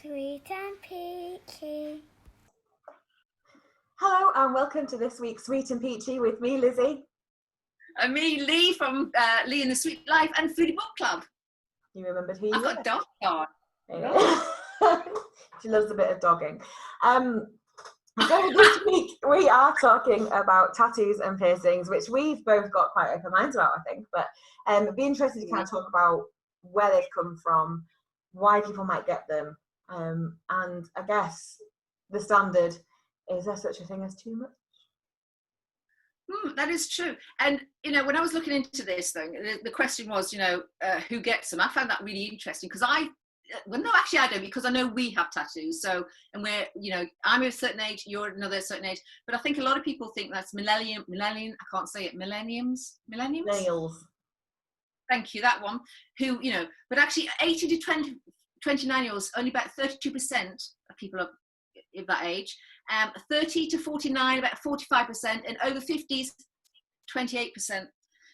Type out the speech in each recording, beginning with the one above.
Sweet and Peachy. Hello and welcome to this week's Sweet and Peachy with me, Lizzie. And me, Lee, from Lee and the Sweet Life and Foodie Book Club. You remembered who you I've were? got dog on. She loves a bit of dogging. So this week we are talking about tattoos and piercings, which we've both got quite open minds about, I think. But it'd be interesting to kind of talk about where they've come from, why people might get them, and I guess the standard, is there such a thing as too much? That is true. And, when I was looking into this thing, the question was, who gets them? I found that really interesting because I don't, because I know we have tattoos. So, and I'm a certain age, you're another certain age. But I think a lot of people think that's millennium, I can't say it, millenniums? Nails. Thank you, that one. Who, but actually 18 to 29-year-olds, only about 32% of people of that age. 30 to 49, about 45%, and over 50s, 28%.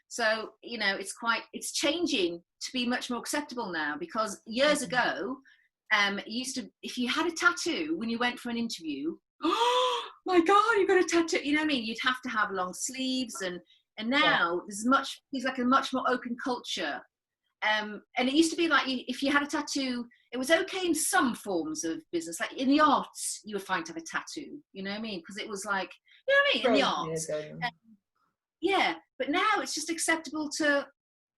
So, it's changing to be much more acceptable now, because years ago, if you had a tattoo when you went for an interview, oh my God, you've got a tattoo, you know what I mean? You'd have to have long sleeves, and now there's like a much more open culture. And it used to be like, if you had a tattoo, it was okay in some forms of business, like in the arts, you were fine to have a tattoo, you know what I mean? Because it was like, you know what I mean, in the arts. Yeah, but now it's just acceptable to,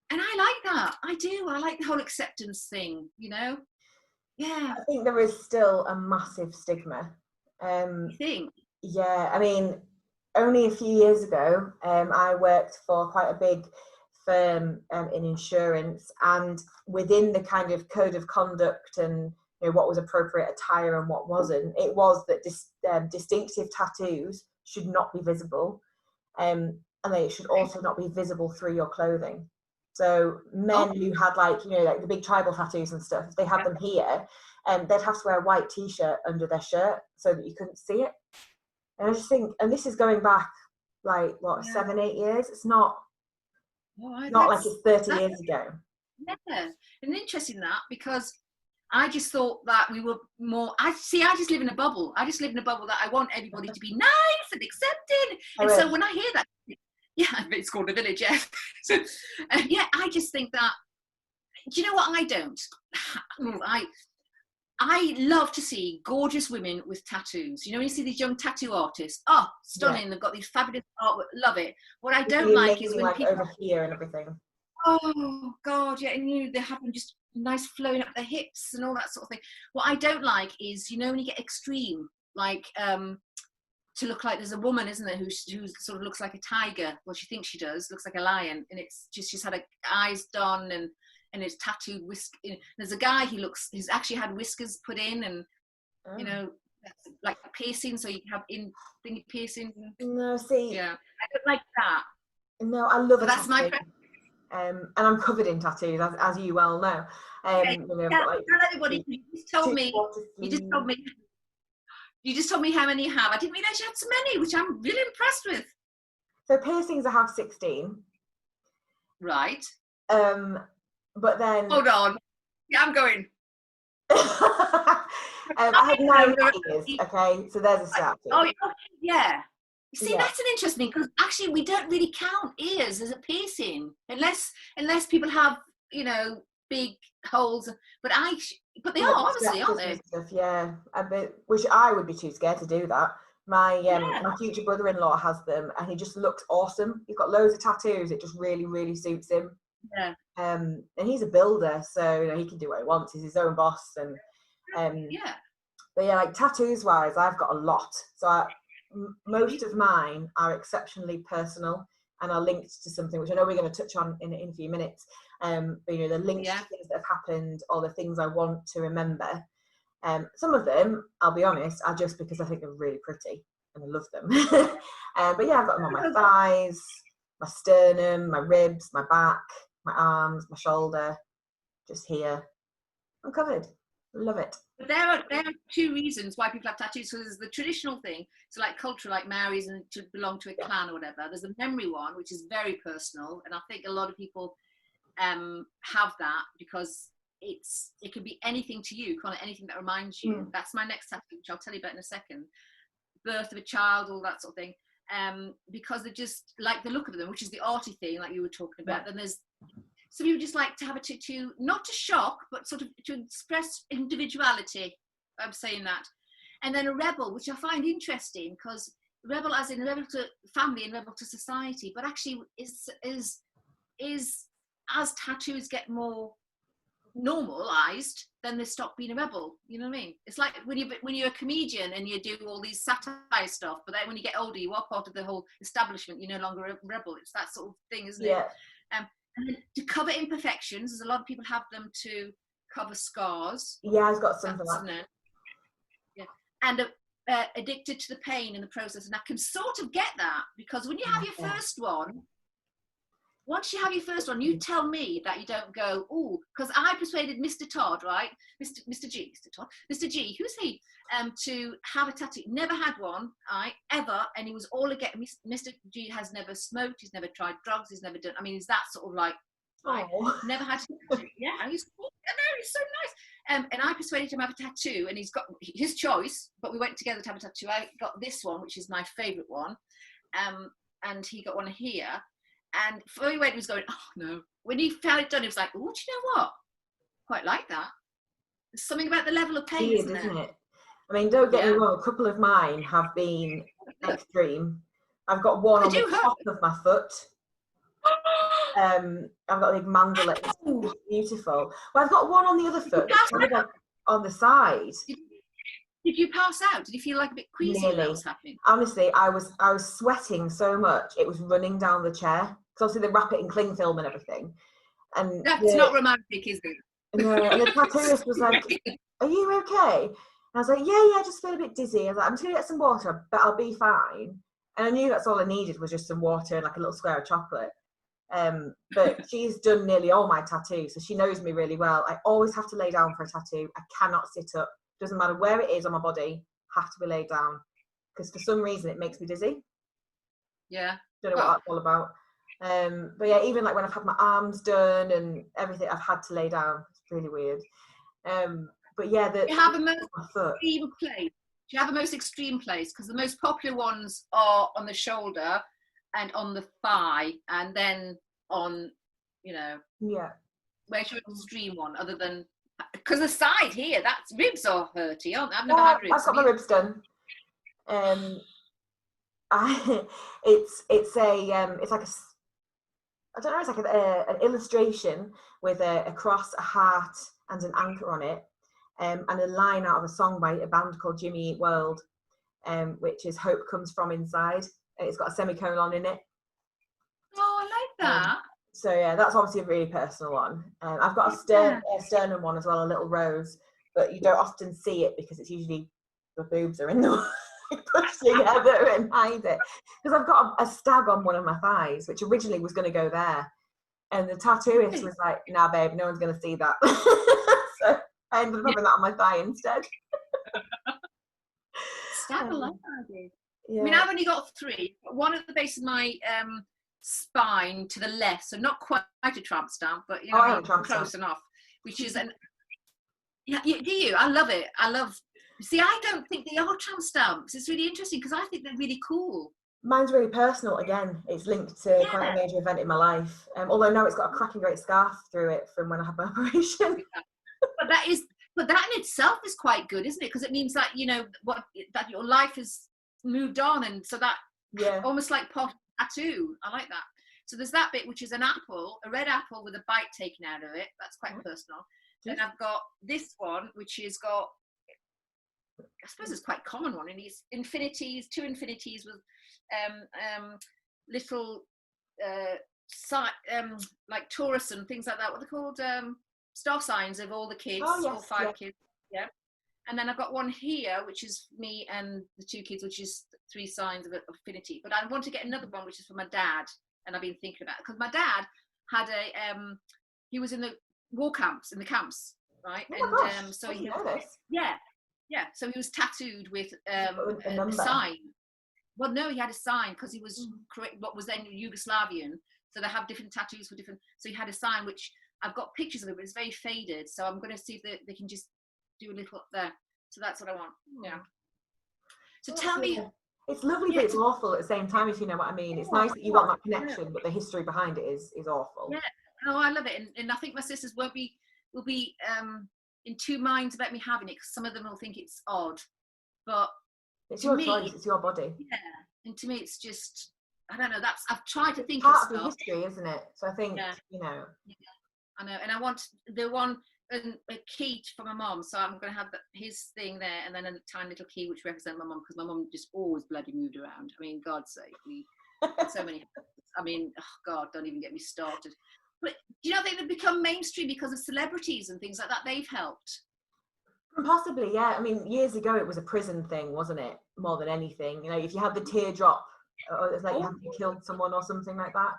and I like that. I do. I like the whole acceptance thing, Yeah. I think there is still a massive stigma. You think? Yeah, I mean, only a few years ago, I worked for quite a big firm in insurance, and within the kind of code of conduct and what was appropriate attire and what wasn't, it was that distinctive tattoos should not be visible, and they should also not be visible through your clothing. So men who had like the big tribal tattoos and stuff, if they had them here, they'd have to wear a white t-shirt under their shirt so that you couldn't see it. And I just think, and this is going back like 7-8 years. It's not like it's 30 years ago. Yeah, and interesting that, because I just thought that we were more. I just live in a bubble. I just live in a bubble that I want everybody to be nice and accepted. And so when I hear that, it's called a village. Yeah. So I just think that. Do you know what? I don't. I love to see gorgeous women with tattoos. When you see these young tattoo artists, stunning. Yeah. They've got these fabulous artwork. Love it. What I don't like is when like people over here and everything. Oh God, yeah, and they have them just nice flowing up their hips and all that sort of thing. What I don't like is, when you get extreme, like to look like there's a woman, isn't there, who sort of looks like a tiger. Well, she thinks she does, looks like a lion, and it's just she's had her eyes done and it's tattooed there's a guy he's actually had whiskers put in, and like piercing, so you can have thingy piercing. No, see, yeah, I don't like that. No, I love it. That's my friend. And I'm covered in tattoos, as you well know. Tell everybody. You just told me how many you have. I didn't realize you had so many, which I'm really impressed with. So piercings, I have 16. Right. But then. Hold on. Yeah, I'm going. I had 9 ears. Okay, so there's a start. Oh, yeah. See, that's an interesting, because actually we don't really count ears as a piercing unless people have big holes. But they are obviously, aren't they? Stuff, yeah, which I would be too scared to do that. My future brother-in-law has them, and he just looks awesome. He's got loads of tattoos. It just really, really suits him. Yeah. And he's a builder, so he can do what he wants. He's his own boss, and yeah. But yeah, like tattoos wise, I've got a lot. So most of mine are exceptionally personal and are linked to something, which I know we're going to touch on in a few minutes. But they're linked to things that have happened or the things I want to remember. Some of them, I'll be honest, are just because I think they're really pretty and I love them. But yeah, I've got them on my thighs, my sternum, my ribs, my back, my arms, my shoulder, just here. I'm covered. Love it. But there are 2 reasons why people have tattoos. So there's the traditional thing, so like culture, like marries and to belong to a clan or whatever. There's the memory one, which is very personal, and I think a lot of people have that because it can be anything to you, kind of anything that reminds you. That's my next tattoo, which I'll tell you about in a second. Birth of a child, all that sort of thing. Because they just like the look of them, which is the arty thing, like you were talking about. Then there's some people just like to have a tattoo, not to shock, but sort of to express individuality. I'm saying that. And then a rebel, which I find interesting, because rebel as in rebel to family and rebel to society, but actually is as tattoos get more normalized, then they stop being a rebel. You know what I mean? It's like when you're a comedian and you do all these satire stuff, but then when you get older, you are part of the whole establishment. You're no longer a rebel. It's that sort of thing, isn't it? And then to cover imperfections, as a lot of people have them to cover scars. Yeah, I've got something like that. Yeah, and addicted to the pain in the process, and I can sort of get that, because when you have your first one. Once you have your first one, you tell me that you don't go, oh, because I persuaded Mr. Todd, right? Mr. G, who's he? To have a tattoo. Never had one, ever, and he was all against. Mr. G has never smoked, he's never tried drugs, he's never done. I mean, he's that sort of like, right? Never had a tattoo. Yeah, he's so nice. And I persuaded him to have a tattoo, and he's got his choice, but we went together to have a tattoo. I got this one, which is my favourite one, and he got one here. And before he went, he was going, oh no. When he found it done, he was like, oh, do you know what? Quite like that. There's something about the level of pain, Weird, isn't it? I mean, don't get me wrong, a couple of mine have been extreme. I've got one on the top of my foot. I've got a big mandala. It's beautiful. Well, I've got one on the other foot, on the side. Did you pass out? Did you feel like a bit queasy when that was happening? Honestly, I was sweating so much, it was running down the chair. Because obviously they wrap it in cling film and everything. And that's not romantic, is it? No, and the tattooist was like, are you okay? And I was like, yeah, I just feel a bit dizzy. I was like, I'm just going to get some water, but I'll be fine. And I knew that's all I needed was just some water and like a little square of chocolate. But she's done nearly all my tattoos, so she knows me really well. I always have to lay down for a tattoo. I cannot sit up. Doesn't matter where it is on my body, have to be laid down, because for some reason it makes me dizzy. Yeah. Don't know what that's all about. But yeah, even like when I've had my arms done and everything, I've had to lay down. It's really weird. But yeah, you have a most extreme place. Do you have a most extreme place? Because the most popular ones are on the shoulder and on the thigh, and then on, where's your extreme one? Other than because the side here, that's ribs are hurty, aren't they? I've never had ribs. I've got my ribs done. It's like I don't know, it's like an illustration with a cross, a heart, and an anchor on it, and a line out of a song by a band called Jimmy Eat World, which is "Hope Comes From Inside." And it's got a semicolon in it. Oh, I like that. So yeah, that's obviously a really personal one. I've got a sternum one as well, a little rose, but you don't often see it because it's usually the boobs are in the way, pushed together and hide it. Because I've got a stag on one of my thighs, which originally was going to go there, and the tattooist was like, "Nah, babe, no one's going to see that." So I ended up having that on my thigh instead. Stag, I like that idea. Yeah. I mean, I've only got 3. One at the base of my spine to the left, so not quite a tramp stamp, but close enough. Which is do you? I love it. See, I don't think they are tramp stamps. It's really interesting because I think they're really cool. Mine's really personal. Again, it's linked to quite a major event in my life. Although now it's got a cracking great scarf through it from when I had my operation. But that in itself is quite good, isn't it? Because it means that that your life has moved on, and so that almost like part of the tattoo. I like that. So there's that bit, which is an apple, a red apple with a bite taken out of it. That's quite personal. Then I've got this one, which has got, I suppose it's quite a common one, and these infinities, 2 infinities with little like Taurus and things like that. What are they called? Star signs of all the kids, all 5 kids. Yeah. And then I've got one here, which is me and the 2 kids, which is 3 signs of affinity. But I want to get another one, which is for my dad. And I've been thinking about it because my dad had he was in the war camps, right? So he so he was tattooed with a sign. Well, no, he had a sign because he was what was then Yugoslavian. So they have different tattoos for different. So he had a sign which I've got pictures of it, but it's very faded. So I'm going to see if they can just do a little up there. So that's what I want. Yeah. So tell me. It's lovely, but it's awful at the same time, if you know what I mean. It's nice that you want that connection, but the history behind it is awful. Yeah. Oh, I love it, and I think my sisters will be in two minds about me having it, because some of them will think it's odd, but it's your choice. It's your body. Yeah, and to me, it's just, I don't know. I've tried to think part of the history, isn't it? So I think you know. Yeah, I know, and I want the one. And a key for my mom, so I'm going to have his thing there, and then a tiny little key which represents my mom, because my mom just always bloody moved around. I mean, God's sake, we had so many. I mean, oh God, don't even get me started. But do you know, they've become mainstream because of celebrities and things like that. They've helped. Possibly, yeah. I mean, years ago it was a prison thing, wasn't it? More than anything, you know, if you had the teardrop, or it's like you haven't killed someone or something like that.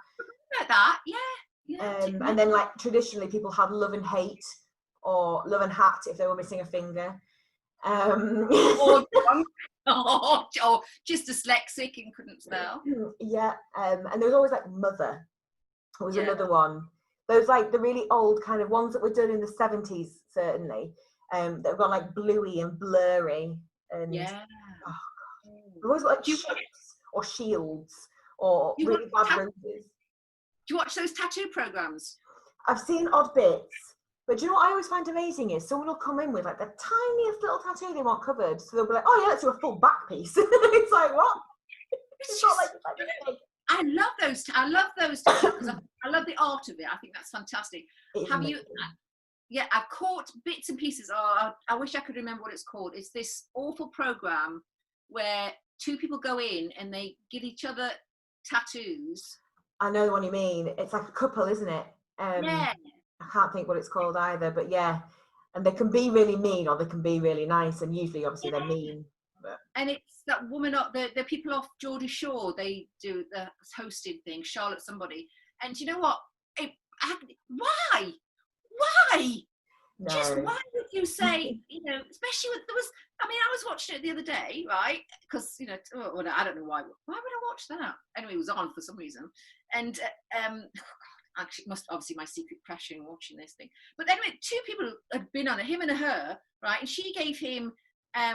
Like that, yeah. And then, like, traditionally, people had love and hate, or love and hat if they were missing a finger. Or just dyslexic and couldn't spell. Yeah, and there was always like mother. It was another one. Those, like, the really old kind of ones that were done in the 70s, certainly. That have gone like bluey and blurry. And oh God. There was like ships or shields or really bad roses. Do you watch those tattoo programs? I've seen odd bits. But do you know what I always find amazing is someone will come in with like the tiniest little tattoo they want covered. So they'll be like, oh yeah, let's do a full back piece. It's like, what? It's not like I love those. I love those tattoos. I love the art of it. I think that's fantastic. Have you? Yeah, I've caught bits and pieces. Oh, I wish I could remember what it's called. It's this awful program where two people go in and they give each other tattoos. I know the one you mean. It's like a couple, isn't it? Yeah. I can't think what it's called either, but yeah. And they can be really mean or they can be really nice, and usually, obviously, they're mean. But... And it's that woman, the people off Geordie Shore, they do the hosted thing, Charlotte somebody. And you know what? Why? No. Just why would you say, you know, especially with, I was watching it the other day, right? Because, you know, I don't know why would I watch that? Anyway, it was on for some reason. And, actually, obviously my secret pressure in watching this thing. But anyway, two people had been on it, him and her, right? And she gave him a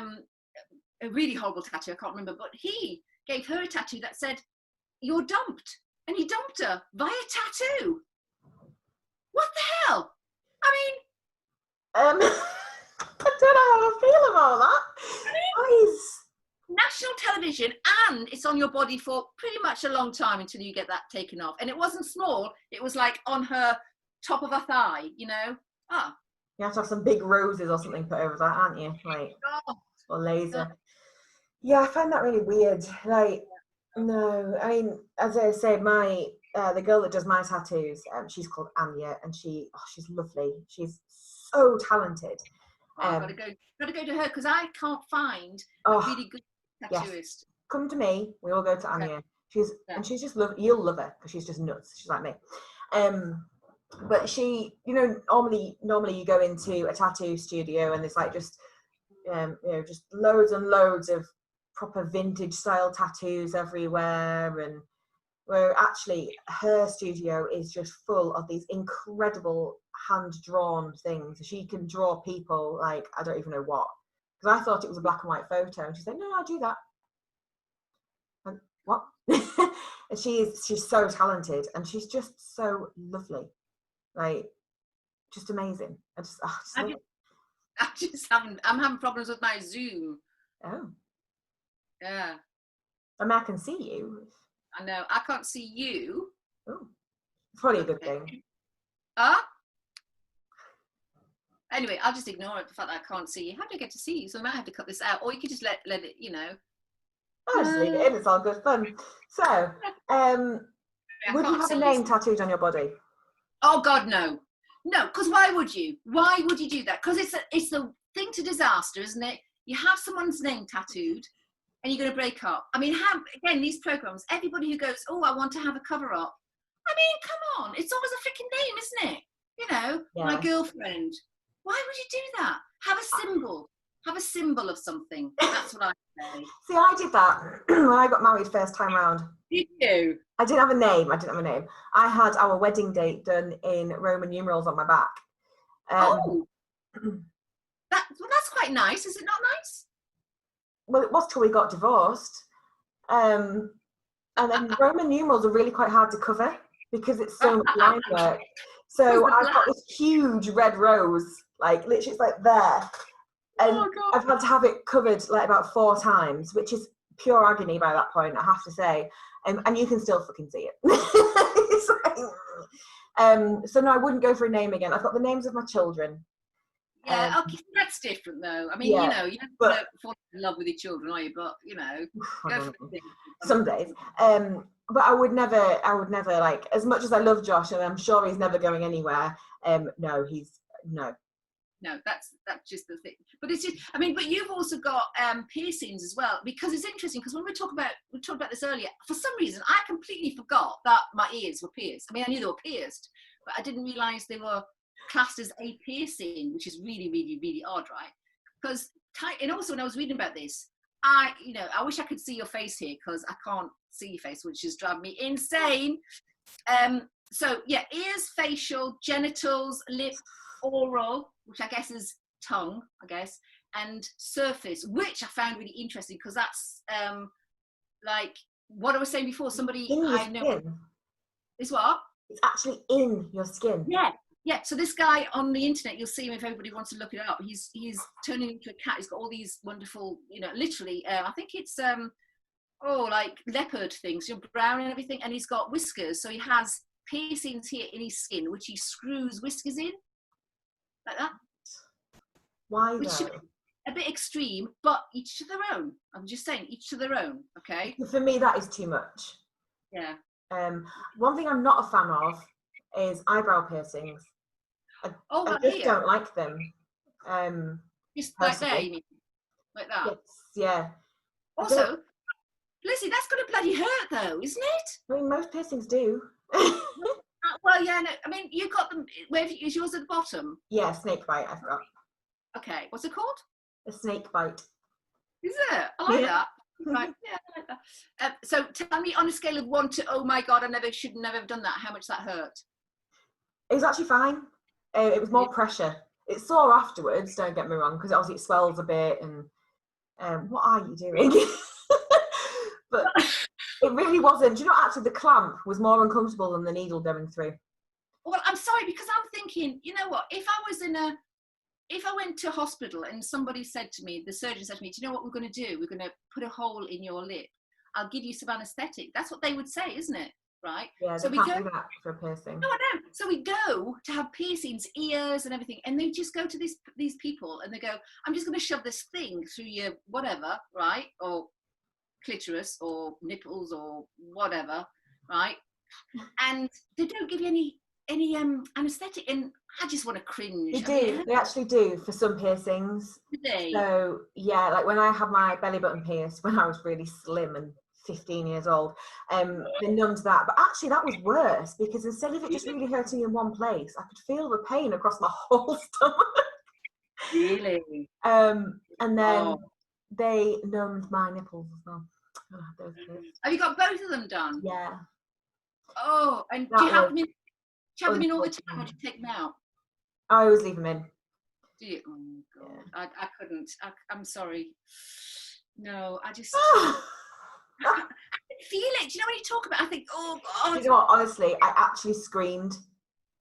really horrible tattoo, I can't remember, but he gave her a tattoo that said, "You're dumped." And he dumped her via tattoo. What the hell? I mean, I don't know how I feel about that. National television, and it's on your body for pretty much a long time until you get that taken off. And it wasn't small, it was like on her top of her thigh, you know. You have to have some big roses or something put over that, aren't you? Like, or laser. Yeah, I find that really weird. Like, no, I mean, as I say, the girl that does my tattoos, she's called Anya, and she's lovely. She's so talented. I've got to go to her, because I can't find a really good tattooist. Yes. Come to me. We all go to Anya. And she's just you'll love her, because she's just nuts. She's like me. But she, you know, normally you go into a tattoo studio and there's like just you know, just loads and loads of proper vintage style tattoos everywhere, and where actually her studio is just full of these incredible hand-drawn things. She can draw people like I don't even know what, because I thought it was a black and white photo, and she said, no, I do that. And what? And she's so talented, and she's just so lovely, like just amazing. I'm having problems with my Zoom. Oh. Yeah. I mean, I can see you. I know. I can't see you. Oh. It's probably a good thing. Anyway, I'll just ignore it, the fact that I can't see you. How do I get to see you? So I might have to cut this out. Or you could just let it, you know. I'll just leave it in. It's all good fun. So, would you have a name tattooed on your body? Oh, God, no. No, because why would you? Why would you do that? Because it's the thing to disaster, isn't it? You have someone's name tattooed and you're going to break up. I mean, again, these programs, everybody who goes, oh, I want to have a cover up. I mean, come on. It's always a freaking name, isn't it? You know, my girlfriend. Why would you do that? Have a symbol. Have a symbol of something. That's what I say. See, I did that when I got married first time round. Did you? I didn't have a name. I had our wedding date done in Roman numerals on my back. That's quite nice. Is it not nice? Well, it was till we got divorced. And then Roman numerals are really quite hard to cover because it's so much line work. So I've got this huge red rose, like literally it's like there. And I've had to have it covered like about 4 times, which is pure agony by that point, I have to say. And you can still fucking see it. It's like, so no, I wouldn't go for a name again. I've got the names of my children. Yeah, okay, that's different though. I mean, you know, you don't fall in love with your children, are you? But you know, some days. But I would never like, as much as I love Josh, and I'm sure he's never going anywhere. No, that's just the thing. But it's just, I mean, but you've also got piercings as well, because it's interesting. Because when we talked about this earlier, for some reason I completely forgot that my ears were pierced. I mean, I knew they were pierced, but I didn't realise they were classed as a piercing, which is really, really, really odd, right? Because, and also when I was reading about this, I wish I could see your face here because I can't see your face, which is driving me insane. So yeah, ears, facial, genitals, lip, oral, which I guess is tongue, and surface, which I found really interesting because that's like what I was saying before. Somebody I know skin. Is what? It's actually in your skin. Yeah. So this guy on the internet, you'll see him if everybody wants to look it up. He's turning into a cat. He's got all these wonderful, literally. I think it's like leopard things, brown and everything, and he's got whiskers. So he has piercings here in his skin, which he screws whiskers in, like that. Why which though? A bit extreme, but each to their own. I'm just saying, each to their own. Okay. For me, that is too much. Yeah. One thing I'm not a fan of is eyebrow piercings. I just don't like them. Just like there, you mean? Like that? Yes, yeah. Also, Lizzie, that's going to bloody hurt though, isn't it? I mean, most piercings do. Well, yeah, no, I mean, you got them, is yours at the bottom? Yeah, snake bite, I've got. Okay, what's it called? A snake bite. Is it? I like that. Right, yeah, I like that. So tell me on a scale of 1 to, oh my God, I should never have done that, how much that hurt? It was actually fine. It was more pressure. It's sore afterwards, don't get me wrong, because obviously it swells a bit and what are you doing? But it really wasn't. Do you know, actually the clamp was more uncomfortable than the needle going through. Well, I'm sorry, because I'm thinking, you know what, if I went to hospital and somebody said to me, the surgeon said to me, do you know what we're going to do? We're going to put a hole in your lip. I'll give you some anaesthetic. That's what they would say, isn't it? Right? Yeah, so they can't do that for a piercing. No, I know. So we go to have piercings, ears and everything, and they just go to these people and they go, I'm just going to shove this thing through your whatever, right? Or clitoris or nipples or whatever, right? And they don't give you any anaesthetic, and I just want to cringe. They do. They actually do for some piercings. Do they? So yeah, like when I had my belly button pierced when I was really slim and 15 years old, they numbed that. But actually that was worse because instead of it just really hurting in one place, I could feel the pain across my whole stomach. Really? And then they numbed my nipples as well. Have you got both of them done? Yeah. Oh, and do you have them in all the time, or do you take them out? I always leave them in. Do you? Oh God, yeah. I couldn't. I'm sorry. No, I just. I can feel it. Do you know when you talk about it, I think, oh God. You know what, honestly, I actually screamed.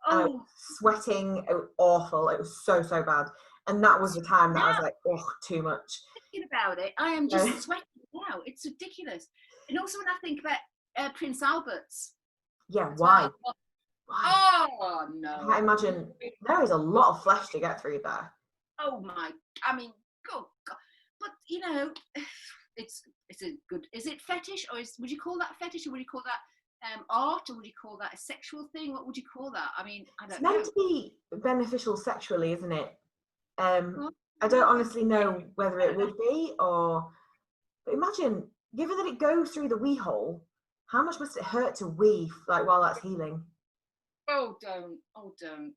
Oh. I was sweating. It was awful. It was so bad. And that was the time that I was like, oh, too much. Thinking about it, I am just sweating now. It's ridiculous. And also when I think about Prince Albert's. Yeah, why? Why? Oh, no. I imagine there is a lot of flesh to get through there. Oh, my. I mean, God. But, you know, it's a good, is it fetish, or would you call that fetish, or would you call that art, or would you call that a sexual thing? What would you call that? I mean, I don't know. It's meant to be beneficial sexually, isn't it? I don't honestly know whether it would be, but imagine, given that it goes through the wee hole, how much must it hurt to wee, like, while that's healing? Oh, don't.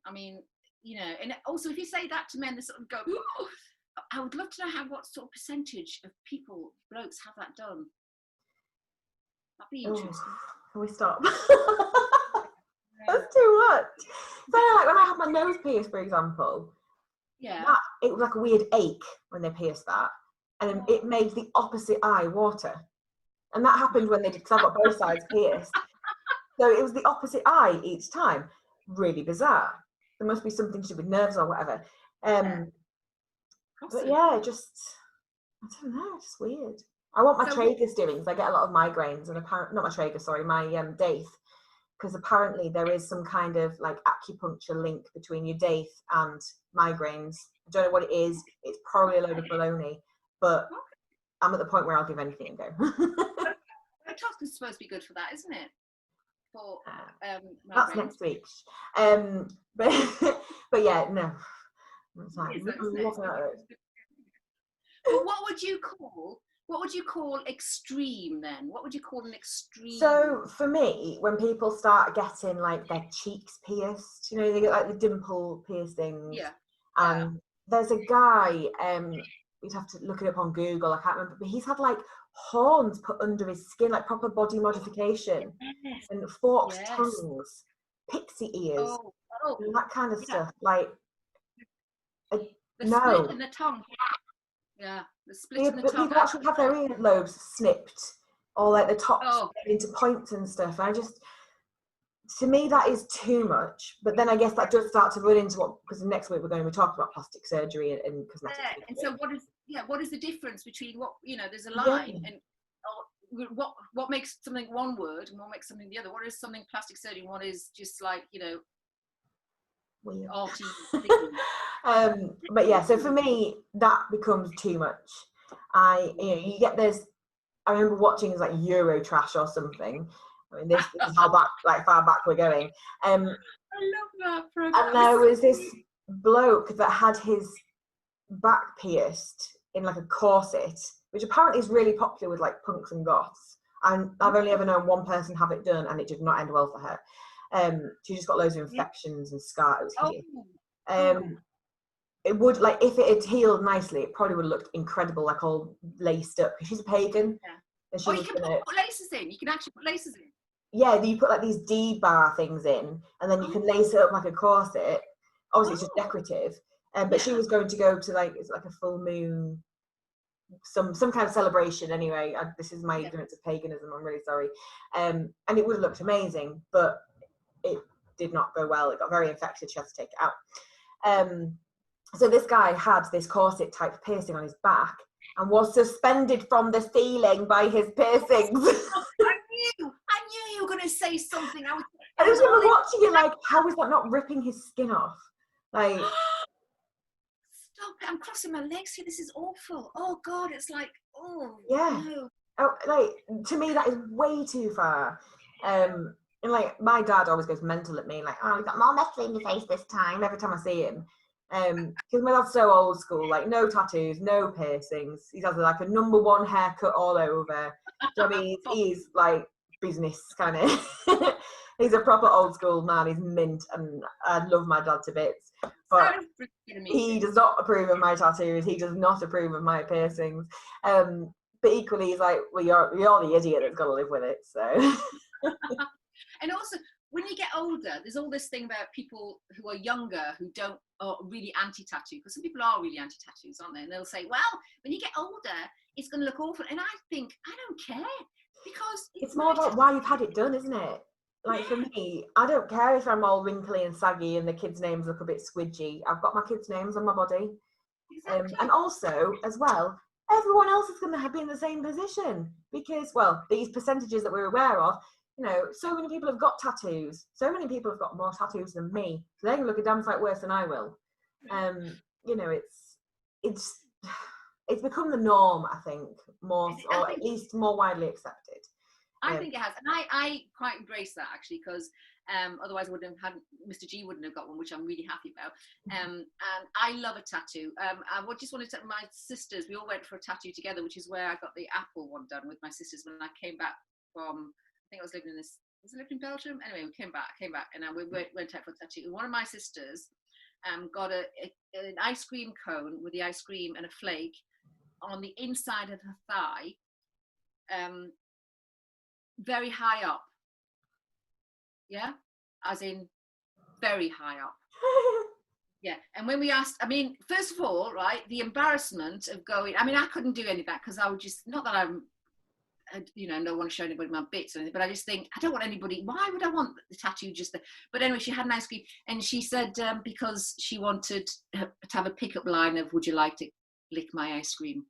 I mean, you know, and also if you say that to men, they sort of go, I would love to know what sort of percentage of blokes have that done. That'd be interesting. Can we stop? That's too much. So like when I had my nose pierced, for example, it was like a weird ache when they pierced that, and it made the opposite eye water, and that happened when they did, because I've got both sides pierced, so it was the opposite eye each time. Really bizarre. There must be something to do with nerves or whatever. But yeah, just I don't know, it's just weird. I want my tragus doing, because I get a lot of migraines, and apparently not my tragus, sorry, my daith. Because apparently there is some kind of like acupuncture link between your daith and migraines. I don't know what it is. It's probably a load of baloney, but I'm at the point where I'll give anything a go. Botox is supposed to be good for that, isn't it? For that's next week. But yeah, no. It's like, But what would you call extreme then? What would you call an extreme? So for me, when people start getting like their cheeks pierced, you know, they get like the dimple piercings. Yeah. There's a guy, you'd have to look it up on Google, I can't remember, but he's had like horns put under his skin, like proper body modification, and forked tongues, pixie ears, and that kind of stuff. Like, split in the tongue. Yeah, the split in the tongue. People actually have their earlobes snipped, or like the tops into points and stuff. To me, that is too much. But then I guess that does start to run into because next week we're going to be talking about plastic surgery and cosmetic surgery. And so what is the difference between there's a line and what makes something one word and what makes something the other? What is something plastic surgery? What is just like, weird. Arty. But yeah, so for me that becomes too much. You get this. I remember watching like Eurotrash or something. I mean, this is how far back we're going. I love that program. And there was this bloke that had his back pierced in like a corset, which apparently is really popular with like punks and goths. And I've only ever known one person have it done, and it did not end well for her. She just got loads of infections and scars here. It would, like, if it had healed nicely, it probably would have looked incredible, like all laced up, because she's a pagan. And she you can put laces in. You can actually put laces in. Yeah, you put like these D bar things in, and then you can lace it up like a corset. Obviously, it's just decorative. But she was going to go to it's like a full moon, some kind of celebration. Anyway, this is my ignorance of paganism. I'm really sorry. And it would have looked amazing, but it did not go well. It got very infected. She had to take it out. So this guy had this corset type piercing on his back and was suspended from the ceiling by his piercings. I knew you were going to say something. I just remember watching it like, how is that not ripping his skin off? Like, stop it! I'm crossing my legs here. This is awful. Oh God, it's like, no. To me that is way too far. And like my dad always goes mental at me, like, oh, you've got more metal in your face this time, every time I see him. Because my dad's so old school, like no tattoos, no piercings. He has like a number one haircut all over. So, I mean, he's like business kind of. He's a proper old school man. He's mint, and I love my dad to bits. But he does not approve of my tattoos. He does not approve of my piercings. But equally, he's like, well, you're the idiot that's got to live with it. So. And also, when you get older, there's all this thing about people who are younger who are really anti-tattoo, because some people are really anti-tattoos, aren't they? And they'll say, well, when you get older, it's going to look awful. And I think, I don't care, because it's more about why you've had it done, isn't it? Like for me, I don't care if I'm all wrinkly and saggy and the kids' names look a bit squidgy. I've got my kids' names on my body. Exactly. And also, as well, everyone else is going to be in the same position, because, well, these percentages that we're aware of, so many people have got tattoos. So many people have got more tattoos than me. So they're going to look a damn sight worse than I will. It's become the norm, I think, or at least more widely accepted. I think it has, and I quite embrace that actually, because otherwise I wouldn't have had, Mr. G wouldn't have got one, which I'm really happy about. And I love a tattoo. I just wanted to, my sisters, we all went for a tattoo together, which is where I got the apple one done with my sisters when I came back from, I think I was living in Belgium? Anyway, we came back, and we went out for a tattoo. And one of my sisters got an ice cream cone with the ice cream and a flake on the inside of her thigh, very high up. Yeah, as in very high up. Yeah, and when we asked, I mean, first of all, right, the embarrassment of going, I mean, I couldn't do any of that because I would just, not that I'm, you know, don't want to show anybody my bits or anything, but I just think, I don't want anybody, why would I want the tattoo just there? But anyway, she had an ice cream, and she said because she wanted to have a pickup line of, would you like to lick my ice cream?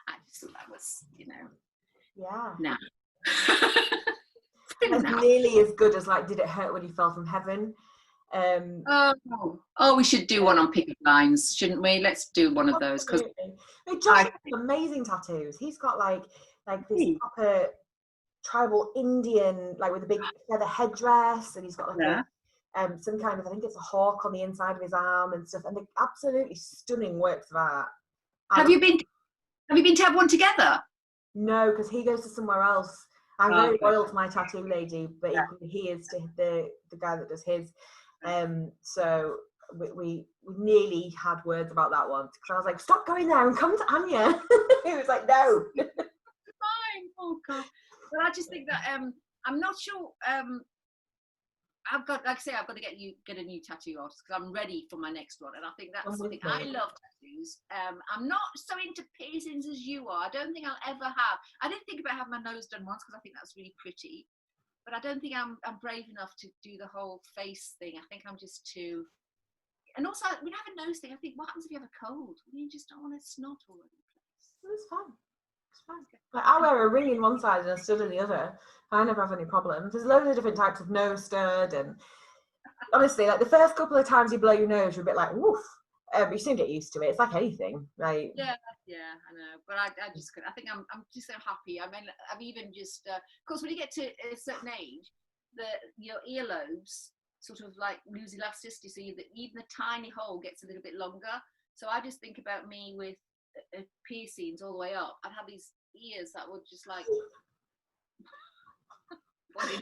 I just thought that was, you know, Yeah. Nah. It's nearly as good as like, did it hurt when you fell from heaven? We should do one on pickup lines, shouldn't we? Let's do one of those. Because Josh has amazing tattoos. He's got like this proper tribal Indian, like with a big feather headdress, and he's got like some kind of, I think it's a hawk on the inside of his arm and stuff, and they're absolutely stunning works of art. Have you been to have one together? No, because he goes to somewhere else. I'm very loyal to my tattoo lady, but he is to the guy that does his. So we nearly had words about that once, because I was like, stop going there and come to Anya. He was like, no. Fine. Oh God. But I just think that I'm not sure. I've got, like I say, I've got to get a new tattoo artist because I'm ready for my next one, and I think that's something I love tattoos. I'm not so into piercings as you are. I don't think I'll ever have. I didn't think about having my nose done once because I think that's really pretty, but I don't think I'm brave enough to do the whole face thing. I think I'm just too. And also, when I have a nose thing, I think, what happens if you have a cold? You just don't want to snot all over the place. It's fun. Like, I wear a ring in one side and a stud in the other. I never have any problems. There's loads of different types of nose stud, and honestly, like the first couple of times you blow your nose, you're a bit like, woof. But you soon get used to it. It's like anything, right? Yeah, I know. But I think I'm just so happy. I mean, I've even just, of course, when you get to a certain age, your earlobes sort of like lose elasticity, so even the tiny hole gets a little bit longer. So I just think about me with piercings all the way up. I'd have these ears that would just like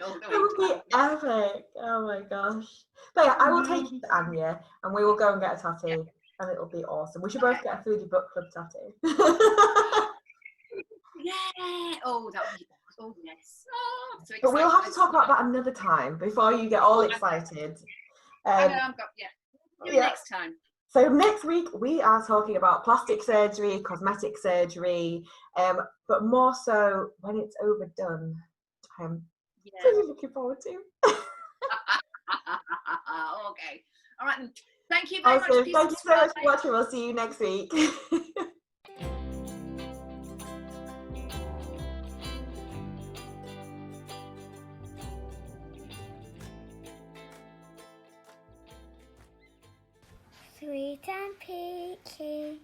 all the way It would be epic. Oh my gosh. But yeah, I will take you to Anya and we will go and get a tattoo, and it'll be awesome. We should both get a Foodie Book Club tattoo. Yeah. Oh, that would be awesome. Oh yes. Oh, so but we'll have to talk about that another time before you get all excited. I know, next time. So next week we are talking about plastic surgery, cosmetic surgery, but more so when it's overdone. I'm really looking forward to. Okay. All right. Thank you very much. Thank you so much for watching. We'll see you next week. 3 and Peachy.